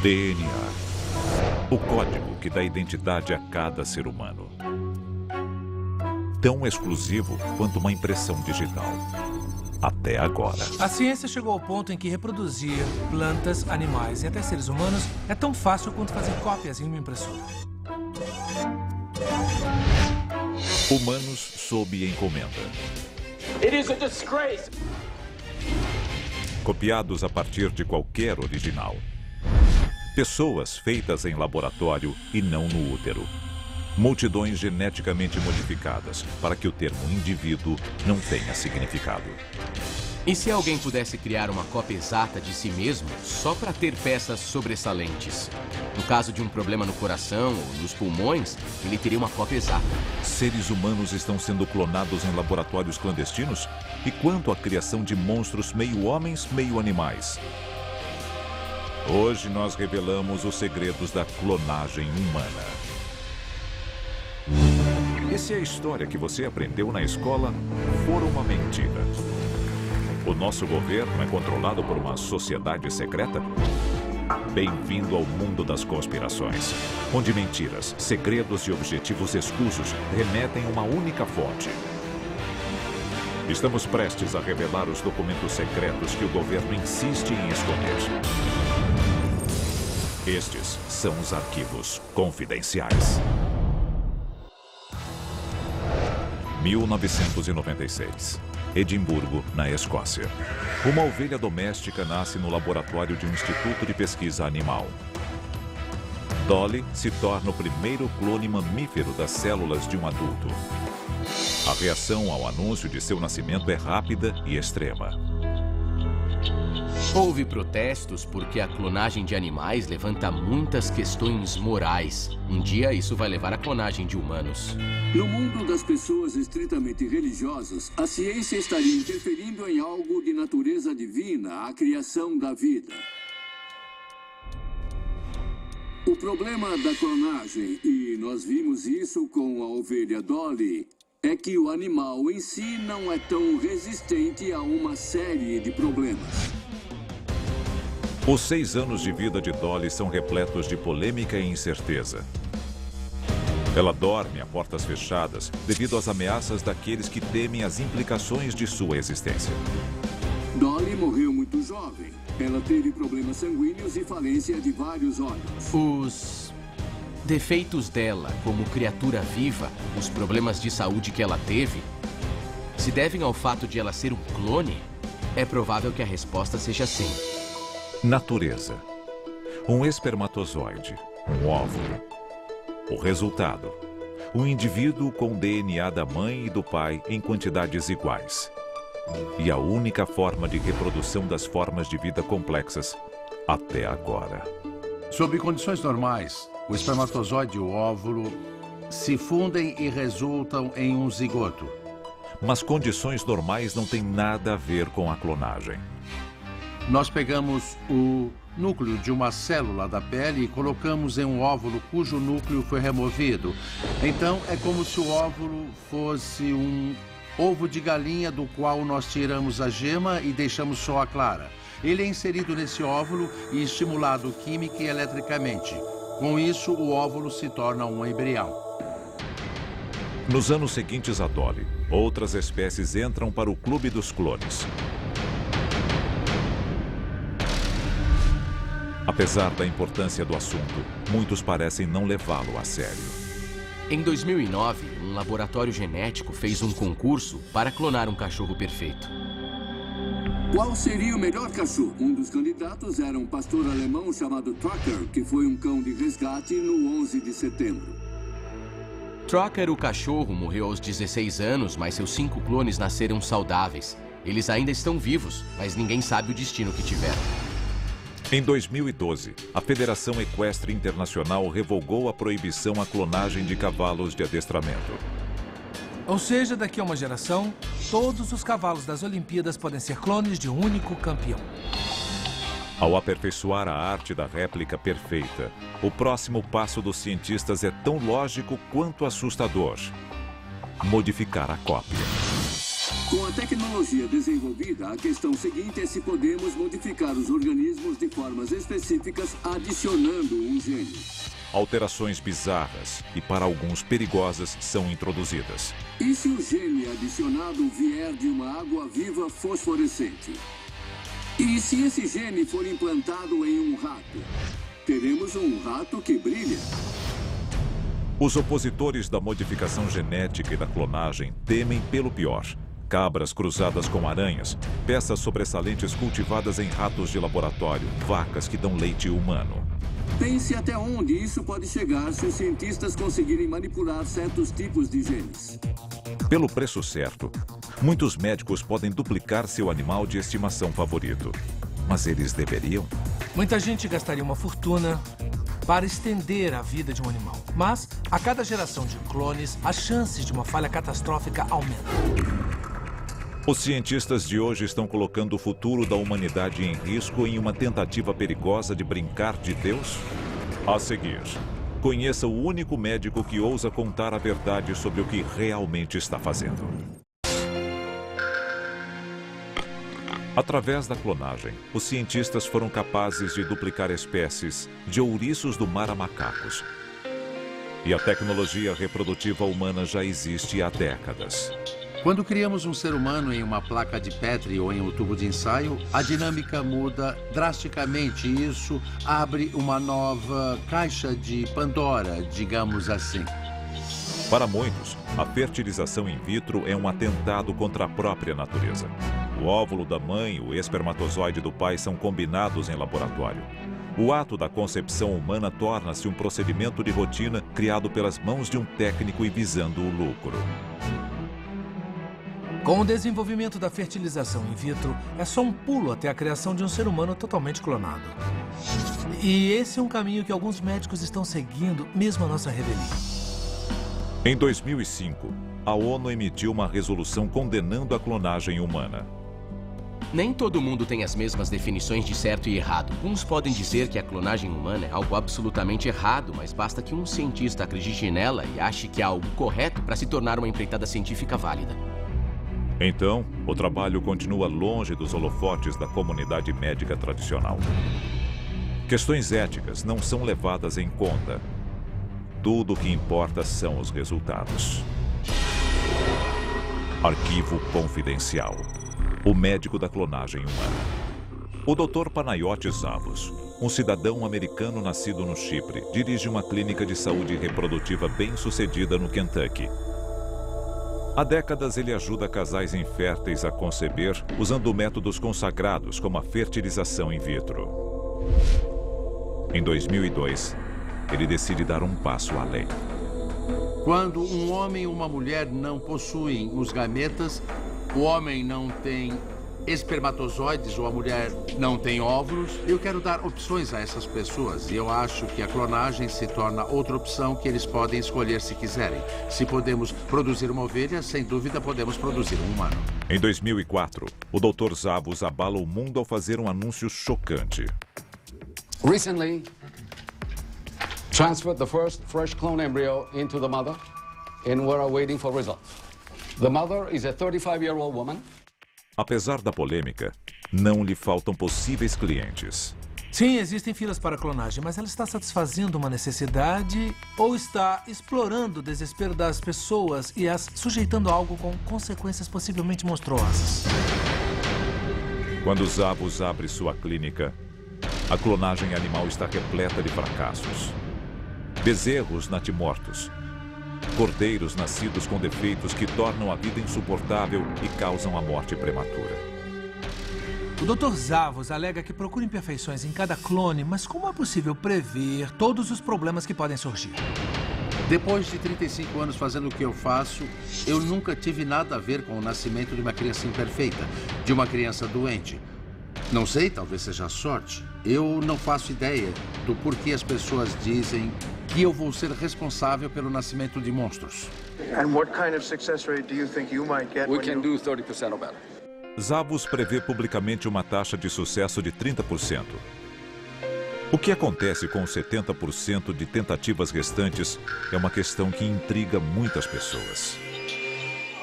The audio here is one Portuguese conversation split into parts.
DNA. O código que dá identidade a cada ser humano. Tão exclusivo quanto uma impressão digital. Até agora. A ciência chegou ao ponto em que reproduzir plantas, animais e até seres humanos é tão fácil quanto fazer cópias em uma impressora. Humanos sob encomenda. It is a disgrace. Copiados a partir de qualquer original. Pessoas feitas em laboratório e não no útero. Multidões geneticamente modificadas para que o termo indivíduo não tenha significado. E se alguém pudesse criar uma cópia exata de si mesmo só para ter peças sobressalentes? No caso de um problema no coração ou nos pulmões, ele teria uma cópia exata. Seres humanos estão sendo clonados em laboratórios clandestinos? E quanto à criação de monstros meio homens, meio animais? Hoje nós revelamos os segredos da clonagem humana. E se a história que você aprendeu na escola for uma mentira? O nosso governo é controlado por uma sociedade secreta? Bem-vindo ao mundo das conspirações, onde mentiras, segredos e objetivos escusos remetem a uma única fonte. Estamos prestes a revelar os documentos secretos que o governo insiste em esconder. Estes são os arquivos confidenciais. 1996. Edimburgo, na Escócia. Uma ovelha doméstica nasce no laboratório de um instituto de pesquisa animal. Dolly se torna o primeiro clone mamífero das células de um adulto. A reação ao anúncio de seu nascimento é rápida e extrema. Houve protestos porque a clonagem de animais levanta muitas questões morais. Um dia isso vai levar à clonagem de humanos. No mundo das pessoas estritamente religiosas, a ciência estaria interferindo em algo de natureza divina, a criação da vida. O problema da clonagem, e nós vimos isso com a ovelha Dolly, é que o animal em si não é tão resistente a uma série de problemas. Os 6 anos de vida de Dolly são repletos de polêmica e incerteza. Ela dorme a portas fechadas devido às ameaças daqueles que temem as implicações de sua existência. Dolly morreu muito jovem. Ela teve problemas sanguíneos e falência de vários órgãos. Os defeitos dela como criatura viva, os problemas de saúde que ela teve, se devem ao fato de ela ser um clone? É provável que a resposta seja sim. Natureza. Um espermatozoide, um óvulo. O resultado. Um indivíduo com DNA da mãe e do pai em quantidades iguais. E a única forma de reprodução das formas de vida complexas até agora. Sob condições normais, o espermatozoide e o óvulo se fundem e resultam em um zigoto. Mas condições normais não têm nada a ver com a clonagem. Nós pegamos o núcleo de uma célula da pele e colocamos em um óvulo cujo núcleo foi removido. Então, é como se o óvulo fosse um ovo de galinha do qual nós tiramos a gema e deixamos só a clara. Ele é inserido nesse óvulo e estimulado química e eletricamente. Com isso, o óvulo se torna um embrião. Nos anos seguintes a Dolly, outras espécies entram para o clube dos clones. Apesar da importância do assunto, muitos parecem não levá-lo a sério. Em 2009, um laboratório genético fez um concurso para clonar um cachorro perfeito. Qual seria o melhor cachorro? Um dos candidatos era um pastor alemão chamado Tracker, que foi um cão de resgate no 11 de setembro. Tracker, o cachorro, morreu aos 16 anos, mas seus 5 clones nasceram saudáveis. Eles ainda estão vivos, mas ninguém sabe o destino que tiveram. Em 2012, a Federação Equestre Internacional revogou a proibição à clonagem de cavalos de adestramento. Ou seja, daqui a uma geração, todos os cavalos das Olimpíadas podem ser clones de um único campeão. Ao aperfeiçoar a arte da réplica perfeita, o próximo passo dos cientistas é tão lógico quanto assustador: modificar a cópia. Com a tecnologia desenvolvida, a questão seguinte é se podemos modificar os organismos de formas específicas adicionando um gene. Alterações bizarras e, para alguns, perigosas são introduzidas. E se o gene adicionado vier de uma água-viva fosforescente? E se esse gene for implantado em um rato? Teremos um rato que brilha. Os opositores da modificação genética e da clonagem temem pelo pior. Cabras cruzadas com aranhas, peças sobressalentes cultivadas em ratos de laboratório, vacas que dão leite humano. Pense até onde isso pode chegar se os cientistas conseguirem manipular certos tipos de genes. Pelo preço certo, muitos médicos podem duplicar seu animal de estimação favorito. Mas eles deveriam? Muita gente gastaria uma fortuna para estender a vida de um animal. Mas, a cada geração de clones, as chances de uma falha catastrófica aumentam. Os cientistas de hoje estão colocando o futuro da humanidade em risco em uma tentativa perigosa de brincar de Deus? A seguir, conheça o único médico que ousa contar a verdade sobre o que realmente está fazendo. Através da clonagem, os cientistas foram capazes de duplicar espécies de ouriços do mar a macacos. E a tecnologia reprodutiva humana já existe há décadas. Quando criamos um ser humano em uma placa de Petri ou em um tubo de ensaio, a dinâmica muda drasticamente e isso abre uma nova caixa de Pandora, digamos assim. Para muitos, a fertilização in vitro é um atentado contra a própria natureza. O óvulo da mãe e o espermatozoide do pai são combinados em laboratório. O ato da concepção humana torna-se um procedimento de rotina criado pelas mãos de um técnico e visando o lucro. Com o desenvolvimento da fertilização in vitro, é só um pulo até a criação de um ser humano totalmente clonado. E esse é um caminho que alguns médicos estão seguindo, mesmo a nossa revelia. Em 2005, a ONU emitiu uma resolução condenando a clonagem humana. Nem todo mundo tem as mesmas definições de certo e errado. Uns podem dizer que a clonagem humana é algo absolutamente errado, mas basta que um cientista acredite nela e ache que é algo correto para se tornar uma empreitada científica válida. Então, o trabalho continua longe dos holofotes da comunidade médica tradicional. Questões éticas não são levadas em conta. Tudo o que importa são os resultados. Arquivo confidencial. O médico da clonagem humana. O Dr. Panayotis Zavos, um cidadão americano nascido no Chipre, dirige uma clínica de saúde reprodutiva bem-sucedida no Kentucky. Há décadas ele ajuda casais inférteis a conceber usando métodos consagrados como a fertilização in vitro. Em 2002, ele decide dar um passo além. Quando um homem e uma mulher não possuem os gametas, o homem não tem espermatozoides ou a mulher não tem óvulos, eu quero dar opções a essas pessoas e eu acho que a clonagem se torna outra opção que eles podem escolher se quiserem. Se podemos produzir uma ovelha, sem dúvida podemos produzir um humano. Em 2004, o Dr. Zavos abala o mundo ao fazer um anúncio chocante. Recently, transferred the first fresh clone embryo into the mother and we're awaiting for results. The mother is a 35-year-old woman. Apesar da polêmica, não lhe faltam possíveis clientes. Sim, existem filas para clonagem, mas ela está satisfazendo uma necessidade ou está explorando o desespero das pessoas e as sujeitando a algo com consequências possivelmente monstruosas. Quando Zavos abre sua clínica, a clonagem animal está repleta de fracassos. Bezerros natimortos. Cordeiros nascidos com defeitos que tornam a vida insuportável e causam a morte prematura. O Dr. Zavos alega que procura imperfeições em cada clone, mas como é possível prever todos os problemas que podem surgir? Depois de 35 anos fazendo o que eu faço, eu nunca tive nada a ver com o nascimento de uma criança imperfeita, de uma criança doente. Não sei, talvez seja sorte. Eu não faço ideia do porquê as pessoas dizem que eu vou ser responsável pelo nascimento de monstros. And what kind of success rate do you think you might get? We can do 30% or better. Zavos prevê publicamente uma taxa de sucesso de 30%. O que acontece com os 70% de tentativas restantes é uma questão que intriga muitas pessoas.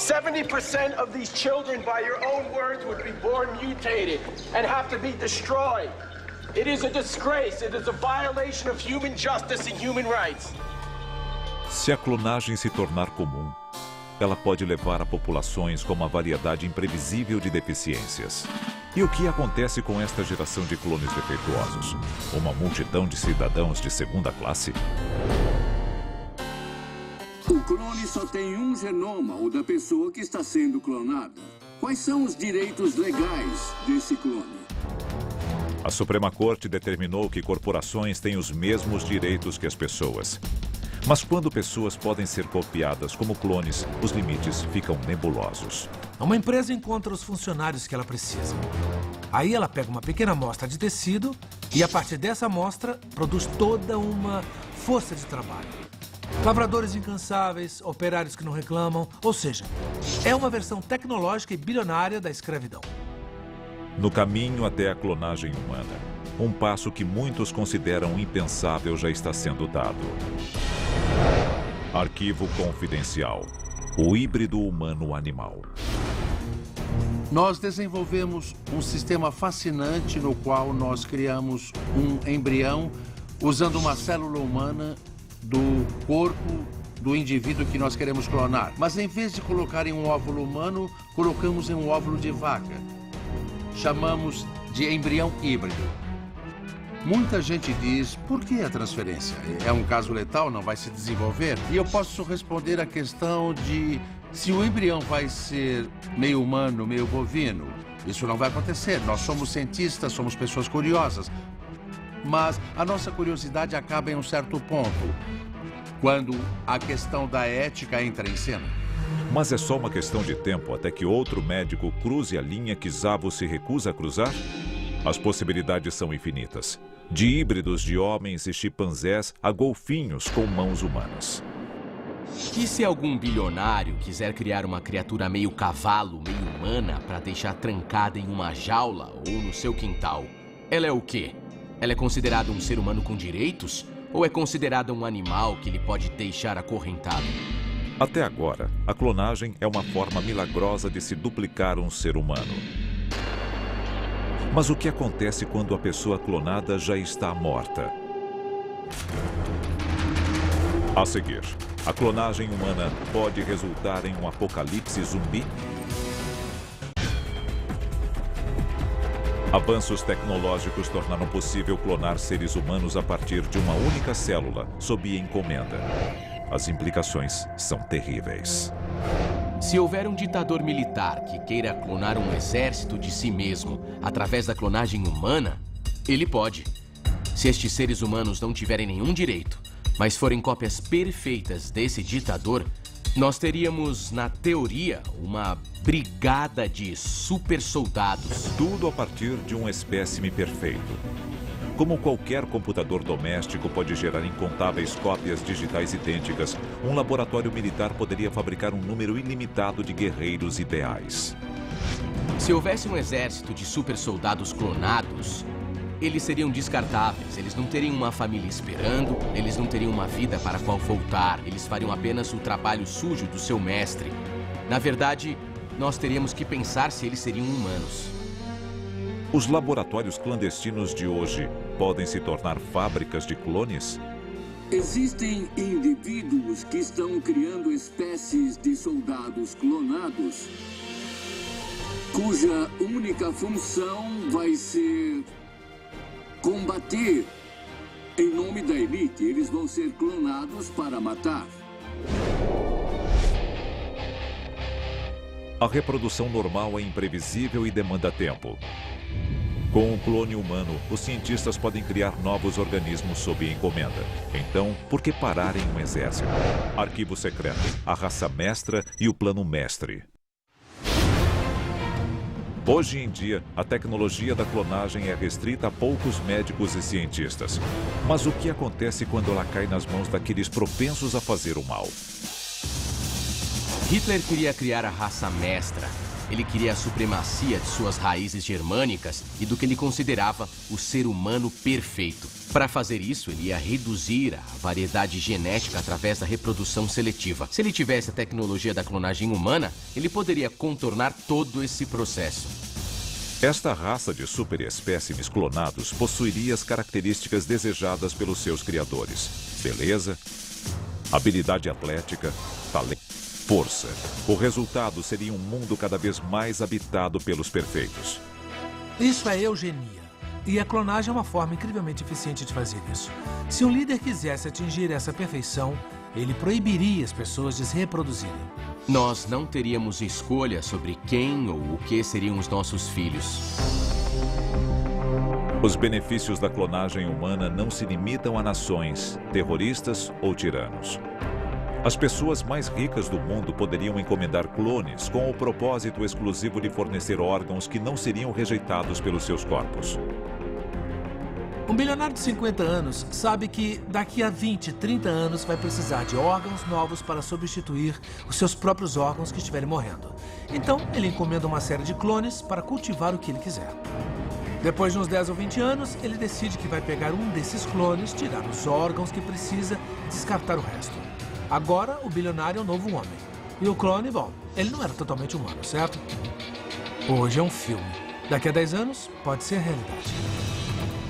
70% of these children, by your own words, would be born mutated and have to be destroyed. It is a disgrace. It is a violation of human justice and human rights. Se a clonagem se tornar comum, ela pode levar a populações com uma variedade imprevisível de deficiências. E o que acontece com esta geração de clones defeituosos? Uma multidão de cidadãos de segunda classe? O clone só tem um genoma, o da pessoa que está sendo clonada. Quais são os direitos legais desse clone? A Suprema Corte determinou que corporações têm os mesmos direitos que as pessoas. Mas quando pessoas podem ser copiadas como clones, os limites ficam nebulosos. Uma empresa encontra os funcionários que ela precisa. Aí ela pega uma pequena amostra de tecido e, a partir dessa amostra, produz toda uma força de trabalho. Lavradores incansáveis, operários que não reclamam, ou seja, é uma versão tecnológica e bilionária da escravidão. No caminho até a clonagem humana, um passo que muitos consideram impensável já está sendo dado. Arquivo confidencial. O híbrido humano-animal. Nós desenvolvemos um sistema fascinante no qual nós criamos um embrião usando uma célula humana do corpo do indivíduo que nós queremos clonar. Mas em vez de colocar em um óvulo humano, colocamos em um óvulo de vaca. Chamamos de embrião híbrido. Muita gente diz, por que a transferência? É um caso letal, não vai se desenvolver? E eu posso responder a questão de se o embrião vai ser meio humano, meio bovino. Isso não vai acontecer. Nós somos cientistas, somos pessoas curiosas. Mas a nossa curiosidade acaba em um certo ponto, quando a questão da ética entra em cena. Mas é só uma questão de tempo até que outro médico cruze a linha que Szabo se recusa a cruzar? As possibilidades são infinitas. De híbridos de homens e chimpanzés a golfinhos com mãos humanas. E se algum bilionário quiser criar uma criatura meio cavalo, meio humana, para deixar trancada em uma jaula ou no seu quintal? Ela é o quê? Ela é considerada um ser humano com direitos? Ou é considerada um animal que ele pode deixar acorrentado? Até agora, a clonagem é uma forma milagrosa de se duplicar um ser humano. Mas o que acontece quando a pessoa clonada já está morta? A seguir, a clonagem humana pode resultar em um apocalipse zumbi? Avanços tecnológicos tornaram possível clonar seres humanos a partir de uma única célula, sob encomenda. As implicações são terríveis. Se houver um ditador militar que queira clonar um exército de si mesmo através da clonagem humana, ele pode. Se estes seres humanos não tiverem nenhum direito, mas forem cópias perfeitas desse ditador, nós teríamos, na teoria, uma brigada de super soldados. Tudo a partir de um espécime perfeito. Como qualquer computador doméstico pode gerar incontáveis cópias digitais idênticas, um laboratório militar poderia fabricar um número ilimitado de guerreiros ideais. Se houvesse um exército de super soldados clonados, eles seriam descartáveis, eles não teriam uma família esperando, eles não teriam uma vida para a qual voltar, eles fariam apenas o trabalho sujo do seu mestre. Na verdade, nós teríamos que pensar se eles seriam humanos. Os laboratórios clandestinos de hoje podem se tornar fábricas de clones? Existem indivíduos que estão criando espécies de soldados clonados, cuja única função vai ser combater em nome da elite. Eles vão ser clonados para matar. A reprodução normal é imprevisível e demanda tempo. Com o clone humano, os cientistas podem criar novos organismos sob encomenda. Então, por que parar em um exército? Arquivo secreto, a raça mestra e o plano mestre. Hoje em dia, a tecnologia da clonagem é restrita a poucos médicos e cientistas. Mas o que acontece quando ela cai nas mãos daqueles propensos a fazer o mal? Hitler queria criar a raça mestra. Ele queria a supremacia de suas raízes germânicas e do que ele considerava o ser humano perfeito. Para fazer isso, ele ia reduzir a variedade genética através da reprodução seletiva. Se ele tivesse a tecnologia da clonagem humana, ele poderia contornar todo esse processo. Esta raça de superespécimes clonados possuiria as características desejadas pelos seus criadores: beleza, habilidade atlética, talento, força. O resultado seria um mundo cada vez mais habitado pelos perfeitos. Isso é eugenia. E a clonagem é uma forma incrivelmente eficiente de fazer isso. Se um líder quisesse atingir essa perfeição, ele proibiria as pessoas de se reproduzirem. Nós não teríamos escolha sobre quem ou o que seriam os nossos filhos. Os benefícios da clonagem humana não se limitam a nações, terroristas ou tiranos. As pessoas mais ricas do mundo poderiam encomendar clones com o propósito exclusivo de fornecer órgãos que não seriam rejeitados pelos seus corpos. Um bilionário de 50 anos sabe que daqui a 20, 30 anos vai precisar de órgãos novos para substituir os seus próprios órgãos que estiverem morrendo. Então, ele encomenda uma série de clones para cultivar o que ele quiser. Depois de uns 10 ou 20 anos, ele decide que vai pegar um desses clones, tirar os órgãos que precisa e descartar o resto. Agora, o bilionário é um novo homem. E o clone, bom, ele não era totalmente humano, certo? Hoje é um filme. Daqui a 10 anos, pode ser realidade.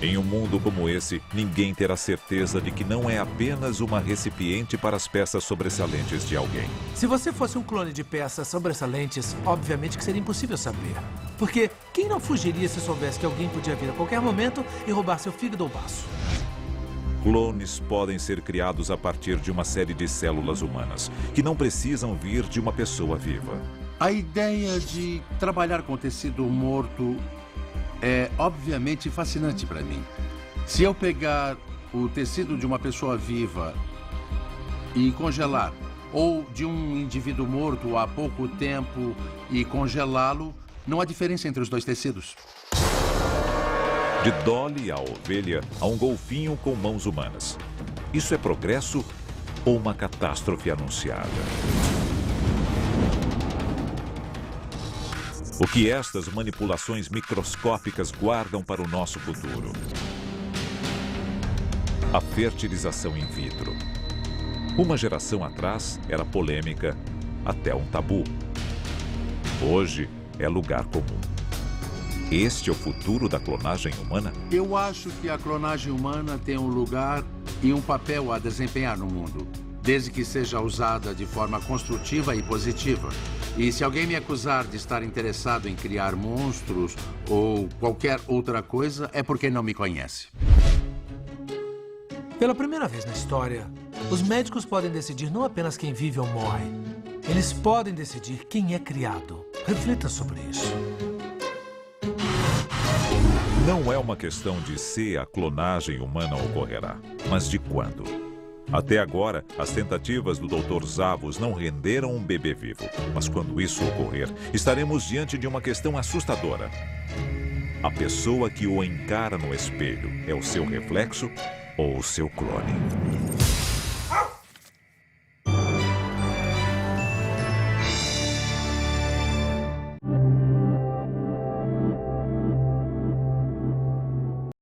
Em um mundo como esse, ninguém terá certeza de que não é apenas uma recipiente para as peças sobressalentes de alguém. Se você fosse um clone de peças sobressalentes, obviamente que seria impossível saber. Porque quem não fugiria se soubesse que alguém podia vir a qualquer momento e roubar seu fígado ou baço? Clones podem ser criados a partir de uma série de células humanas, que não precisam vir de uma pessoa viva. A ideia de trabalhar com tecido morto é obviamente fascinante para mim. Se eu pegar o tecido de uma pessoa viva e congelar, ou de um indivíduo morto há pouco tempo e congelá-lo, não há diferença entre os dois tecidos. De Dolly, a ovelha, a um golfinho com mãos humanas. Isso é progresso ou uma catástrofe anunciada? O que estas manipulações microscópicas guardam para o nosso futuro? A fertilização in vitro. Uma geração atrás era polêmica, até um tabu. Hoje é lugar comum. Este é o futuro da clonagem humana? Eu acho que a clonagem humana tem um lugar e um papel a desempenhar no mundo, desde que seja usada de forma construtiva e positiva. E se alguém me acusar de estar interessado em criar monstros ou qualquer outra coisa, é porque não me conhece. Pela primeira vez na história, os médicos podem decidir não apenas quem vive ou morre. Eles podem decidir quem é criado. Reflita sobre isso. Não é uma questão de se a clonagem humana ocorrerá, mas de quando. Até agora, as tentativas do Dr. Zavos não renderam um bebê vivo. Mas quando isso ocorrer, estaremos diante de uma questão assustadora. A pessoa que o encara no espelho é o seu reflexo ou o seu clone?